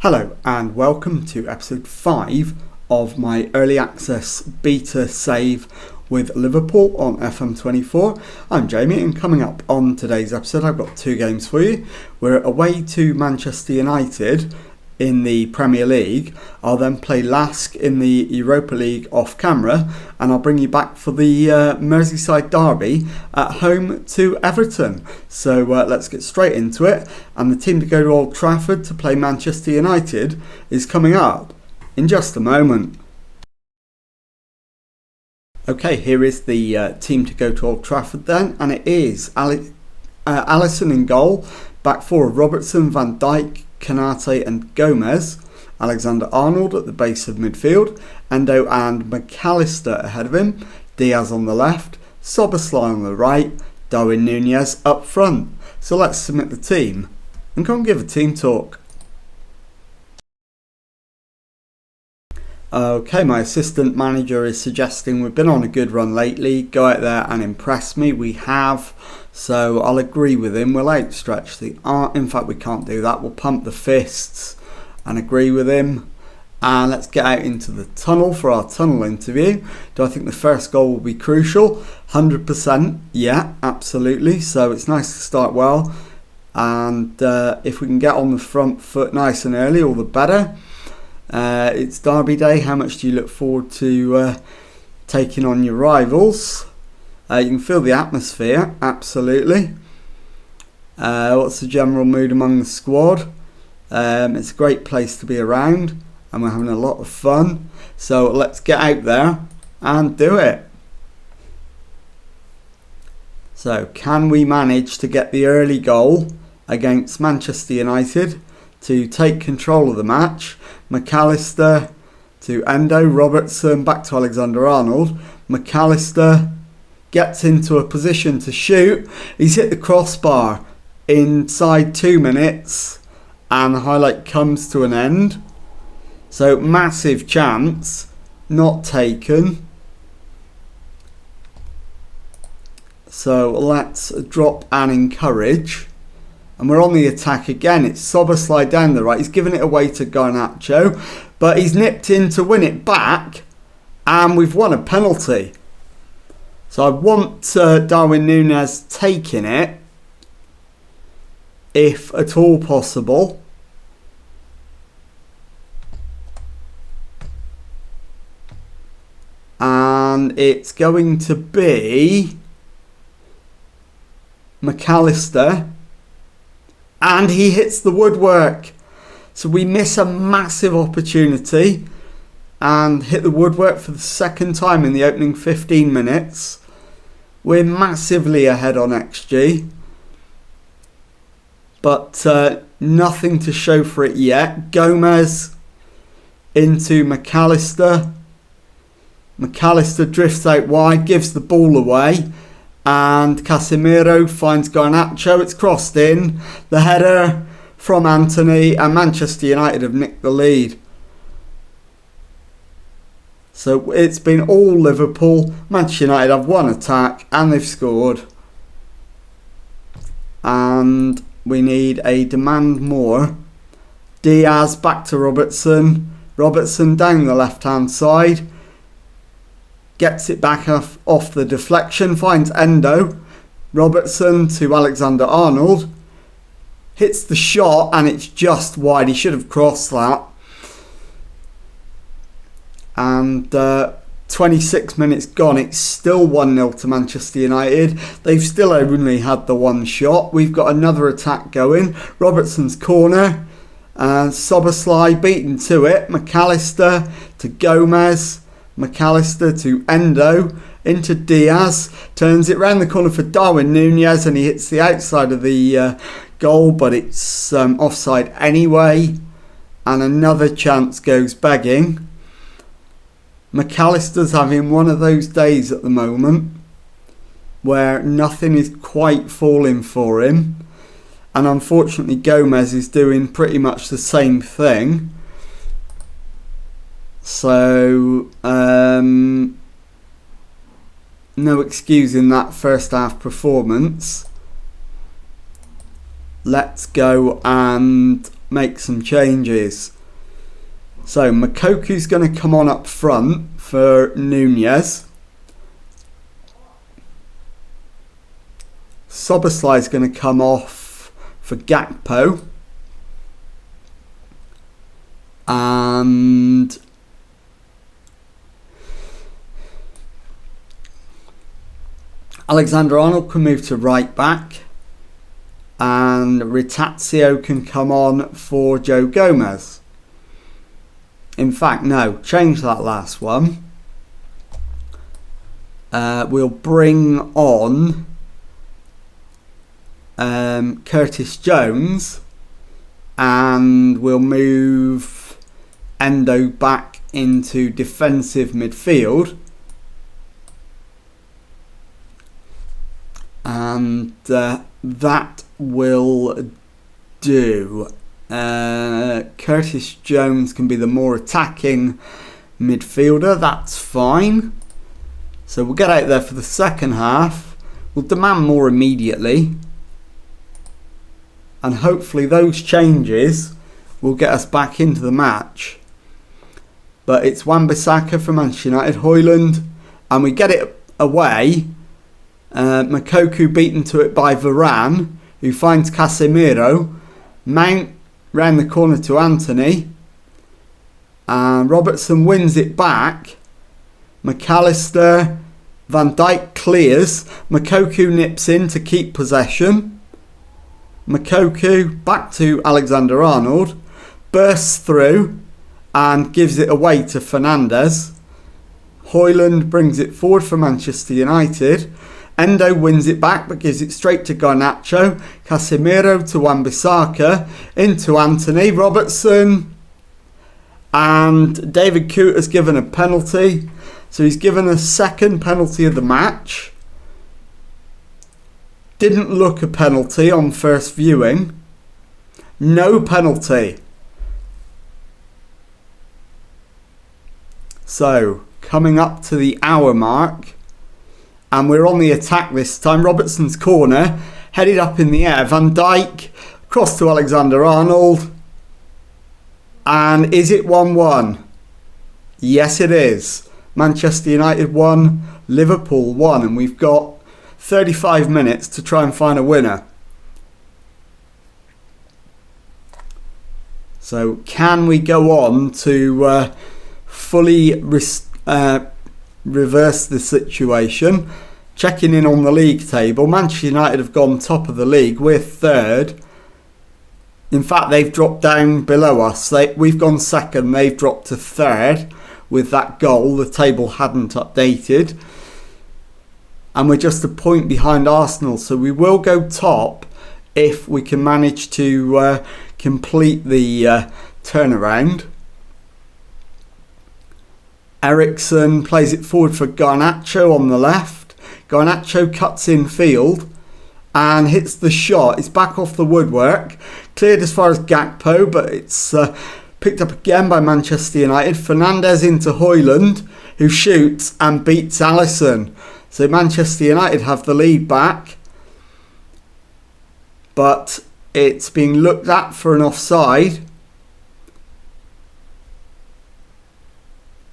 Hello and welcome to episode 5 of my early access beta save with Liverpool on FM24. I'm Jamie, and coming up on today's episode I've got two games for you. We're away to Manchester United in the Premier League. I'll then play Lask in the Europa League off camera, and I'll bring you back for the Merseyside derby at home to Everton. So let's get straight into it, and the team to go to Old Trafford to play Manchester United is coming up in just a moment. Okay, here is the team to go to Old Trafford then, and it is Alisson in goal, back four of Robertson, Van Dijk, Kanate and Gomez, Alexander-Arnold at the base of midfield, Endo and McAllister ahead of him, Diaz on the left, Szoboszlai on the right, Darwin Núñez up front. So let's submit the team and go and give a team talk. Okay, my assistant manager is suggesting we've been on a good run lately, go out there and impress me. We have, so I'll agree with him. We'll outstretch the arm. In fact, we can't do that. We'll pump the fists and agree with him. And let's get out into the tunnel for our tunnel interview. Do I think the first goal will be crucial? 100%, yeah, absolutely. So it's nice to start well. And if we can get on the front foot nice and early, all the better. It's Derby Day. How much do you look forward to taking on your rivals? You can feel the atmosphere, absolutely. What's the general mood among the squad? It's a great place to be around, and we're having a lot of fun. So let's get out there and do it. So can we manage to get the early goal against Manchester United to take control of the match? McAllister to Endo, Robertson back to Alexander-Arnold. McAllister gets into a position to shoot. He's hit the crossbar inside 2 minutes, and the highlight comes to an end. So massive chance, not taken. So let's drop and encourage. And we're on the attack again. It's Szoboszlai down the right. He's given it away to Garnacho, but he's nipped in to win it back, and we've won a penalty. So I want Darwin Núñez taking it, if at all possible. And it's going to be McAllister. And he hits the woodwork. So we miss a massive opportunity and hit the woodwork for the second time in the opening 15 minutes. We're massively ahead on XG. But nothing to show for it yet. Gomez into McAllister. McAllister drifts out wide, gives the ball away. And Casemiro finds Garnacho. It's crossed in. The header from Anthony, and Manchester United have nicked the lead. So it's been all Liverpool. Manchester United have one attack and they've scored. And we need a demand more. Diaz back to Robertson. Robertson down the left hand side. Gets it back off the deflection, finds Endo. Robertson to Alexander-Arnold. Hits the shot and it's just wide. He should have crossed that. And 26 minutes gone. It's still 1-0 to Manchester United. They've still only had the one shot. We've got another attack going. Robertson's corner. Szoboszlai beaten to it. McAllister to Gomez. McAllister to Endo, into Diaz, turns it round the corner for Darwin Núñez, and he hits the outside of the goal, but it's offside anyway, and another chance goes begging. McAllister's having one of those days at the moment where nothing is quite falling for him, and unfortunately Gomez is doing pretty much the same thing. So, no excusing that first half performance. Let's go and make some changes. So Makoku's going to come on up front for Nunez. Soboslai's going to come off for Gakpo. And Alexander-Arnold can move to right back. And Ritazio can come on for Joe Gomez. In fact, no, change that last one. We'll bring on Curtis Jones, and we'll move Endo back into defensive midfield. And that will do. Curtis Jones can be the more attacking midfielder. That's fine. So we'll get out there for the second half. We'll demand more immediately. And hopefully those changes will get us back into the match. But it's Wan-Bissaka for Manchester United, Højlund, and we get it away. Makoku beaten to it by Varane, who finds Casemiro. Mount round the corner to Anthony, and Robertson wins it back. McAllister, Van Dijk clears. Makoku nips in to keep possession. Makoku back to Alexander-Arnold, bursts through and gives it away to Fernandes. Højlund brings it forward for Manchester United. Endo wins it back but gives it straight to Garnacho. Casemiro to Wan-Bissaka. Into Anthony. Robertson. And David Coote has given a penalty. So he's given a second penalty of the match. Didn't look a penalty on first viewing. No penalty. So, coming up to the hour mark. And we're on the attack this time. Robertson's corner. Headed up in the air. Van Dijk. Cross to Alexander-Arnold. And is it 1-1? Yes, it is. Manchester United 1. Liverpool 1. And we've got 35 minutes to try and find a winner. So can we go on to fully reverse the situation? Checking in on the league table. Manchester United have gone top of the league. We're third. In fact, they've dropped down below us. We've gone second. They've dropped to third with that goal. The table hadn't updated. And we're just a point behind Arsenal. So we will go top if we can manage to complete the turnaround. Ericsson plays it forward for Garnacho on the left. Garnacho cuts in field and hits the shot. It's back off the woodwork. Cleared as far as Gakpo, but it's picked up again by Manchester United. Fernandes into Højlund, who shoots and beats Alisson. So Manchester United have the lead back. But it's being looked at for an offside.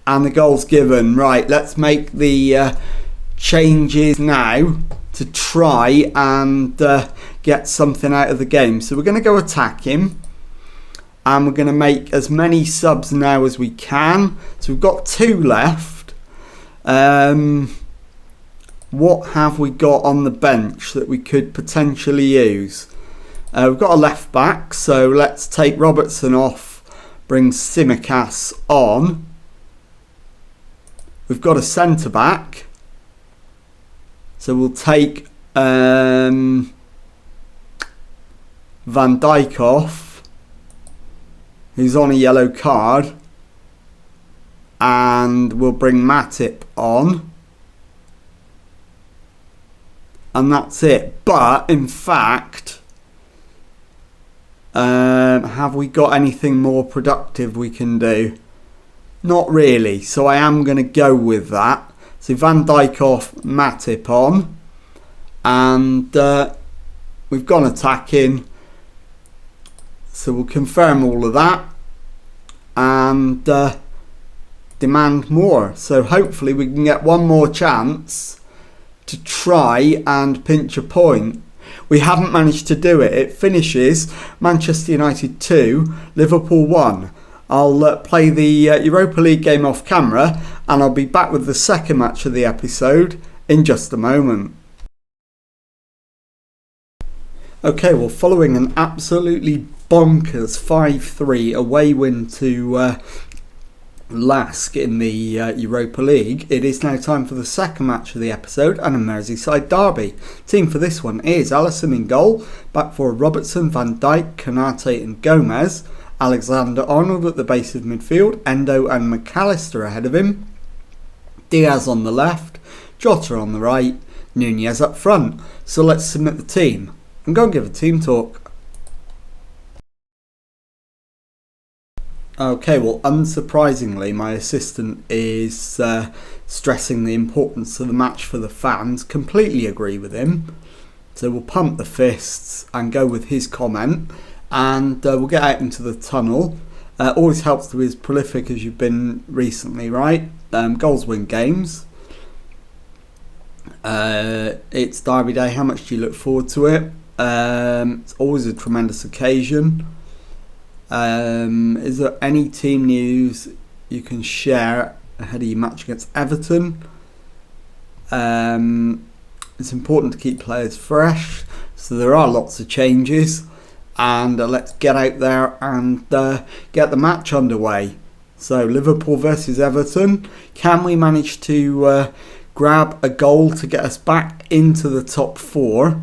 And the goal's given. Right, let's make the changes now to try and get something out of the game. So we're going to go attacking. And we're going to make as many subs now as we can. So we've got 2 left. What have we got on the bench that we could potentially use? We've got a left back. So let's take Robertson off. Bring Tsimikas on. We've got a centre back. So we'll take Van Dijk off, who's on a yellow card. And we'll bring Matip on. And that's it. But, in fact, have we got anything more productive we can do? Not really. So I am going to go with that. So Van Dijk off, Matip on. And we've gone attacking. So we'll confirm all of that and demand more. So hopefully we can get one more chance to try and pinch a point. We haven't managed to do it. It finishes Manchester United 2, Liverpool 1. I'll play the Europa League game off camera and I'll be back with the second match of the episode in just a moment. Okay, well, following an absolutely bonkers 5-3 away win to Lask in the Europa League, it is now time for the second match of the episode and a Merseyside derby. Team for this one is Alisson in goal, back four Robertson, Van Dijk, Konate and Gomez, Alexander-Arnold at the base of midfield, Endo and McAllister ahead of him, Diaz on the left, Jota on the right, Nunez up front. So let's submit the team and go and give a team talk. Okay, well, unsurprisingly, my assistant is stressing the importance of the match for the fans. Completely agree with him. So we'll pump the fists and go with his comment. And we'll get out into the tunnel. Always helps to be as prolific as you've been recently, right? Goals win games. It's Derby Day. How much do you look forward to it? It's always a tremendous occasion. Is there any team news you can share ahead of your match against Everton? It's important to keep players fresh, so there are lots of changes, and let's get out there and get the match underway. So Liverpool versus Everton. Can we manage to grab a goal to get us back into the top four?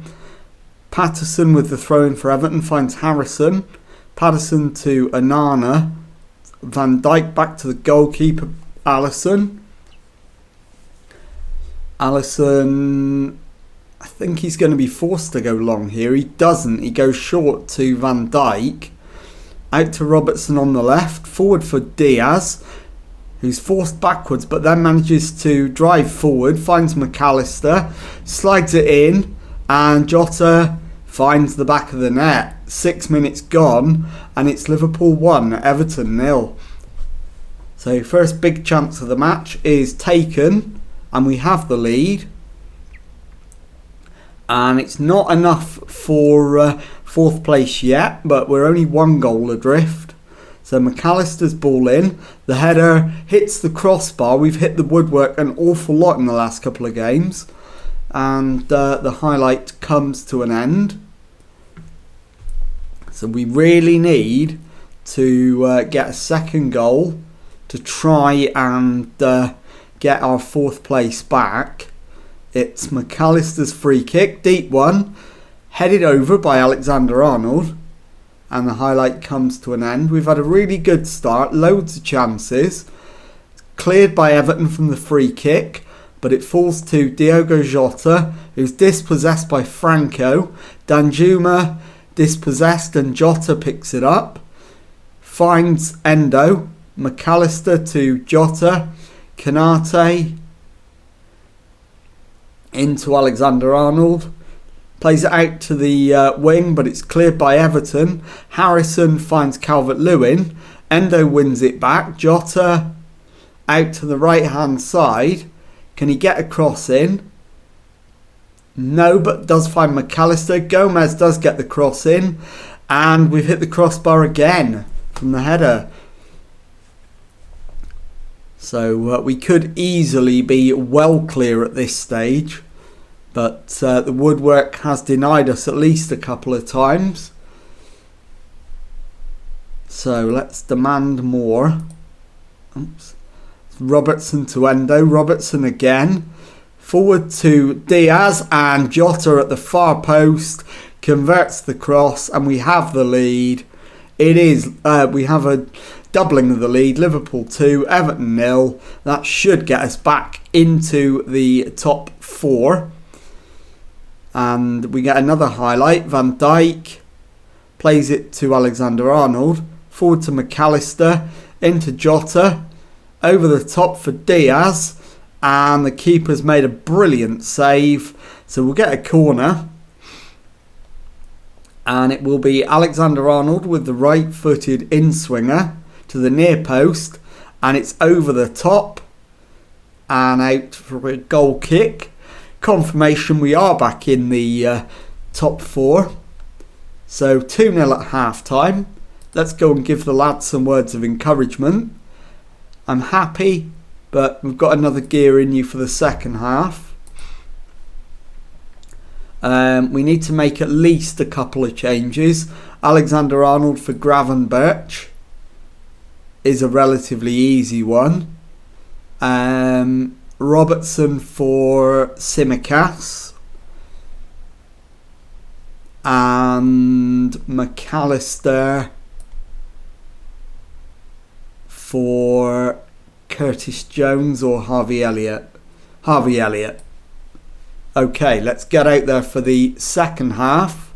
Patterson with the throw-in for Everton finds Harrison. Patterson to Onana. Van Dijk back to the goalkeeper, Alisson. Alisson, I think he's going to be forced to go long here. He doesn't. He goes short to Van Dijk. Out to Robertson on the left. Forward for Diaz, who's forced backwards but then manages to drive forward. Finds McAllister. Slides it in. And Jota finds the back of the net. 6 minutes gone, and it's Liverpool 1, Everton 0. So first big chance of the match is taken, and we have the lead. And it's not enough for fourth place yet, but we're only one goal adrift. So McAllister's ball in. The header hits the crossbar. We've hit the woodwork an awful lot in the last couple of games. And the highlight comes to an end. So we really need to get a second goal to try and get our fourth place back. It's McAllister's free kick, deep one, headed over by Alexander-Arnold, and the highlight comes to an end. We've had a really good start, loads of chances. Cleared by Everton from the free kick, but it falls to Diogo Jota, who's dispossessed by Franco. Danjuma dispossessed and Jota picks it up. Finds Endo. McAllister to Jota. Konate into Alexander-Arnold. Plays it out to the wing, but it's cleared by Everton. Harrison finds Calvert-Lewin. Endo wins it back. Jota out to the right-hand side. Can he get a cross in? No, but does find McAllister. Gomez does get the cross in. And we've hit the crossbar again from the header. So we could easily be well clear at this stage. But the woodwork has denied us at least a couple of times. So let's demand more. Oops. Robertson to Endo. Robertson again. Forward to Diaz, and Jota at the far post converts the cross, and we have the lead. It is we have a doubling of the lead. Liverpool 2, Everton 0. That should get us back into the top four. And we get another highlight. Van Dijk plays it to Alexander-Arnold. Forward to McAllister. Into Jota. Over the top for Diaz. And the keeper's made a brilliant save. So we'll get a corner. And it will be Alexander-Arnold with the right-footed in-swinger to the near post. And it's over the top and out for a goal kick. Confirmation we are back in the top 4. So 2-0 at half-time. Let's go and give the lads some words of encouragement. I'm happy, but we've got another gear in you for the second half. We need to make at least a couple of changes. Alexander-Arnold for Gravenberch is a relatively easy one. Robertson for Tsimikas. And McAllister for Curtis Jones or Harvey Elliott. Harvey Elliott. Okay, let's get out there for the second half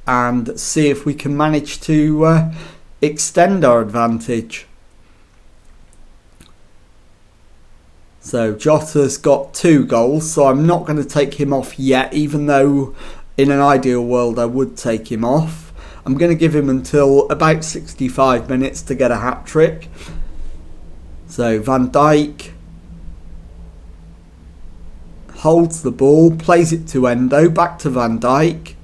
and see if we can manage to extend our advantage. So Jota's got 2 goals, so I'm not going to take him off yet, even though in an ideal world I would take him off. I'm going to give him until about 65 minutes to get a hat-trick. So Van Dijk holds the ball, plays it to Endo, back to Van Dijk.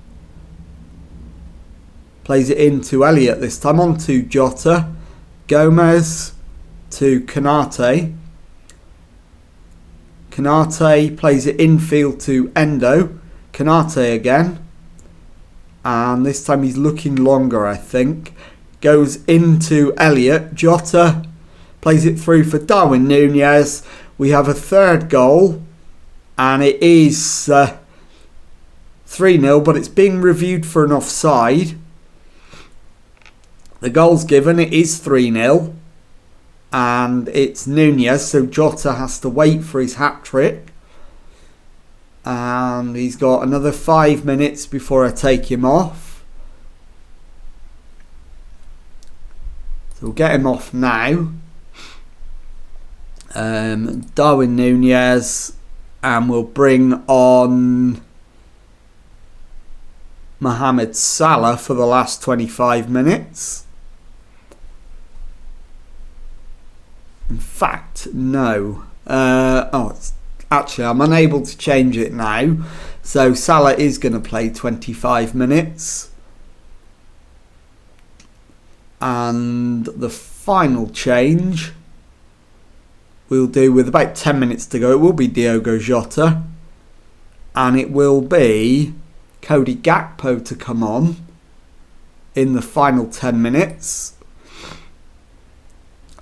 Plays it in to Elliott this time, on to Jota. Gomez to Konate. Konate plays it infield to Endo. Konate again. And this time he's looking longer, I think. Goes into Elliott. Jota plays it through for Darwin Núñez. We have a third goal. And it is 3-0, but it's being reviewed for an offside. The goal's given, it is 3-0. And it's Núñez, so Jota has to wait for his hat-trick. And he's got another 5 minutes before I take him off. So we'll get him off now. Darwin Núñez. And we'll bring on Mohamed Salah for the last 25 minutes. In fact, no. Actually, I'm unable to change it now. So Salah is going to play 25 minutes. And the final change we'll do with about 10 minutes to go. It will be Diogo Jota. And it will be Cody Gakpo to come on in the final 10 minutes.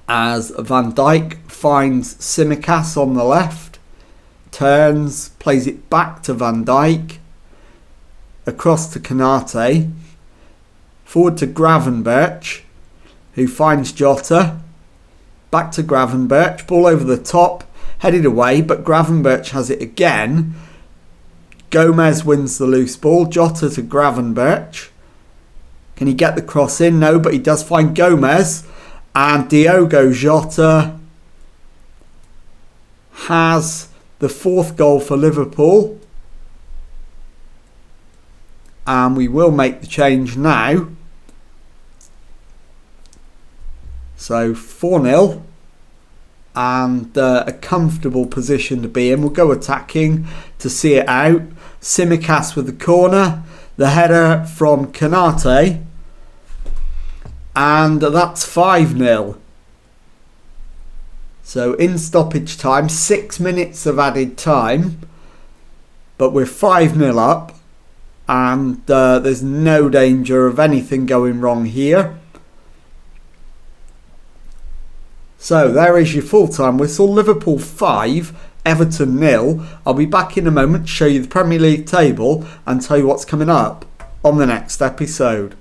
As Van Dijk finds Tsimikas on the left. Turns, plays it back to Van Dijk. Across to Konate. Forward to Gravenberch, who finds Jota. Back to Gravenberch, ball over the top, headed away, but Gravenberch has it again. Gomez wins the loose ball, Jota to Gravenberch. Can he get the cross in? No, but he does find Gomez. And Diogo Jota has the 4th goal for Liverpool. And we will make the change now. So 4-0 and a comfortable position to be in. We'll go attacking to see it out. Tsimikas with the corner. The header from Konate. And that's 5-0. So in stoppage time, 6 minutes of added time. But we're 5-0 up. And there's no danger of anything going wrong here. So there is your full-time whistle. Liverpool 5, Everton 0. I'll be back in a moment to show you the Premier League table and tell you what's coming up on the next episode.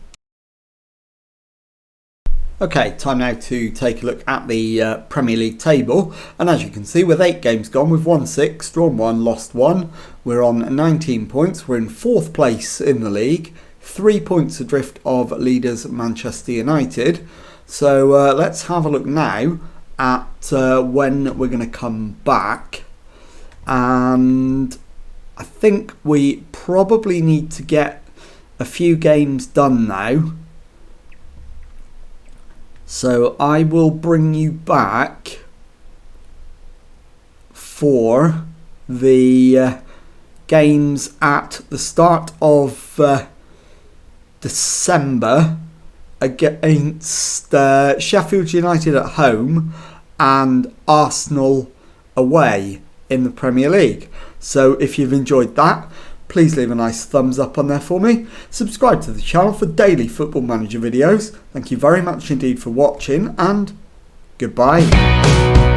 Okay, time now to take a look at the Premier League table. And as you can see, with 8 games gone, we've won 6, drawn 1, lost 1. We're on 19 points. We're in 4th place in the league. 3 points adrift of leaders Manchester United. So let's have a look now at when we're going to come back. And I think we probably need to get a few games done now. So I will bring you back for the games at the start of December against Sheffield United at home and Arsenal away in the Premier League. So if you've enjoyed that, please leave a nice thumbs up on there for me. Subscribe to the channel for daily Football Manager videos. Thank you very much indeed for watching, and goodbye.